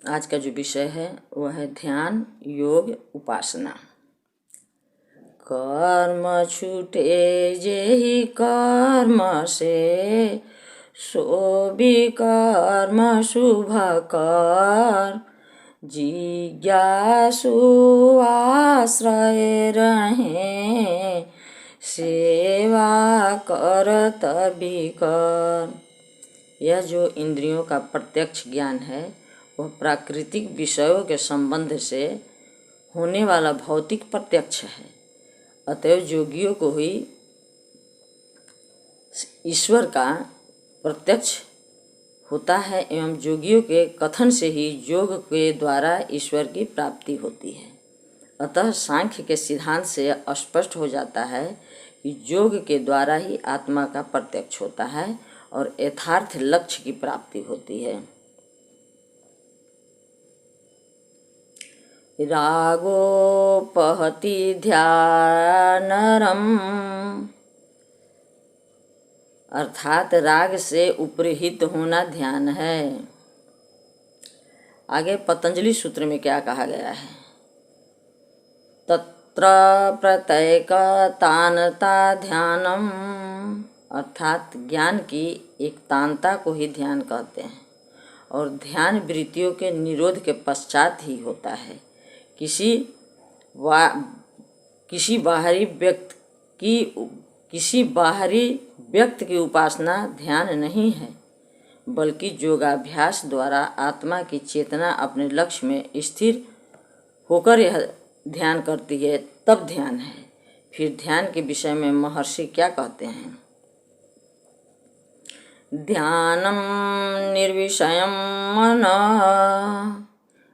आज का जो विषय है वह है ध्यान, योग, उपासना। कर्म छूटे जेहि कर्म से, सो विकर्म शुभ कर। जिज्ञासु आश्रय रहे, सेवा करत विकर। यह जो इंद्रियों का प्रत्यक्ष ज्ञान है वह प्राकृतिक विषयों के संबंध से होने वाला भौतिक प्रत्यक्ष है। अतएव योगियों को ही ईश्वर का प्रत्यक्ष होता है एवं योगियों के कथन से ही योग के द्वारा ईश्वर की प्राप्ति होती है। अतः सांख्य के सिद्धांत से स्पष्ट हो जाता है कि योग के द्वारा ही आत्मा का प्रत्यक्ष होता है और यथार्थ लक्ष्य की प्राप्ति होती है। रागोपहति ध्यानरम, अर्थात राग से उपरहित होना ध्यान है। आगे पतंजलि सूत्र में क्या कहा गया है? तत्र प्रत्येकतानता ध्यानम, अर्थात ज्ञान की एकतानता को ही ध्यान कहते हैं और ध्यान वृत्तियों के निरोध के पश्चात ही होता है। किसी बाहरी व्यक्ति की उपासना ध्यान नहीं है, बल्कि योगाभ्यास द्वारा आत्मा की चेतना अपने लक्ष्य में स्थिर होकर यह ध्यान करती है, तब ध्यान है। फिर ध्यान के विषय में महर्षि क्या कहते हैं? ध्यानम निर्विषयम मन,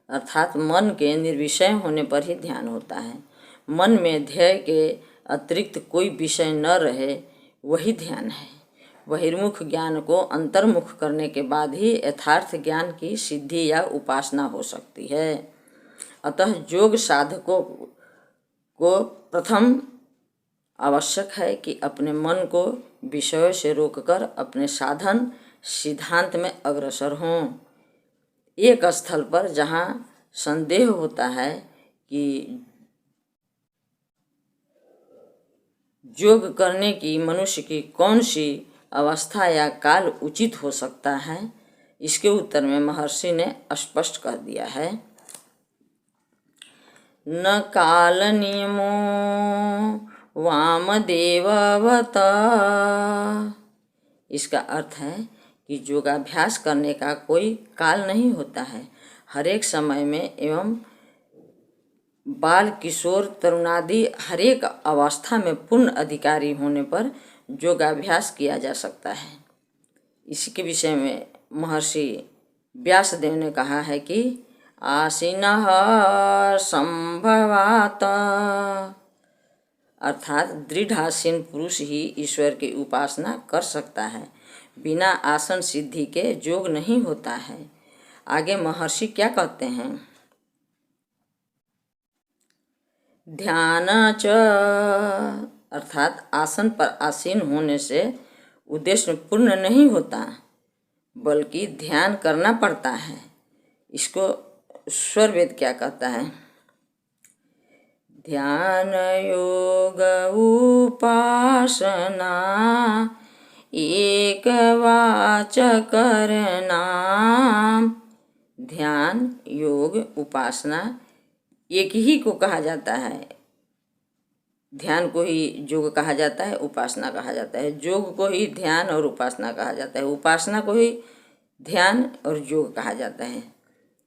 अर्थात मन के निर्विषय होने पर ही ध्यान होता है। मन में ध्येय के अतिरिक्त कोई विषय न रहे वही ध्यान है। बहिर्मुख ज्ञान को अंतर्मुख करने के बाद ही यथार्थ ज्ञान की सिद्धि या उपासना हो सकती है। अतः योग साधकों को प्रथम आवश्यक है कि अपने मन को विषयों से रोककर अपने साधन सिद्धांत में अग्रसर हों। एक स्थल पर जहाँ संदेह होता है कि योग करने की मनुष्य की कौन सी अवस्था या काल उचित हो सकता है, इसके उत्तर में महर्षि ने स्पष्ट कर दिया है। न काल नियमो वामदेववत, इसका अर्थ है कि योगाभ्यास करने का कोई काल नहीं होता है। हर एक समय में एवं बाल, किशोर, तरुणादि हर एक अवस्था में पूर्ण अधिकारी होने पर योगाभ्यास किया जा सकता है। इसके विषय में महर्षि व्यासदेव ने कहा है कि आसीनः संभवात, अर्थात दृढ़ासीन पुरुष ही ईश्वर की उपासना कर सकता है। बिना आसन सिद्धि के योग नहीं होता है। आगे महर्षि क्या कहते हैं? ध्यान च, अर्थात आसन पर आसीन होने से उद्देश्य पूर्ण नहीं होता, बल्कि ध्यान करना पड़ता है। इसको स्वरवेद क्या कहता है? ध्यान योग उपासना एक वाच करना। ध्यान, योग, उपासना एक ही को कहा जाता है। ध्यान को ही योग कहा जाता है, उपासना कहा जाता है। योग को ही ध्यान और उपासना कहा जाता है, उपासना को ही ध्यान और योग कहा जाता है।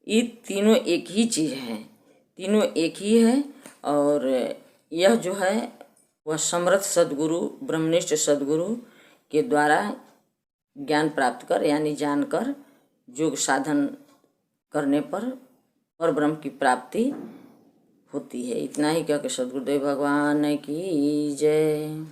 ये तीनों एक ही चीज़ है, तीनों एक ही है। और यह जो है वह समर्थ सद्गुरु, ब्रह्मनिष्ठ सद्गुरु के द्वारा ज्ञान प्राप्त कर यानी जानकर योग साधन करने पर ब्रह्म की प्राप्ति होती है। इतना ही कहकर सद्गुरुदेव भगवान की जय।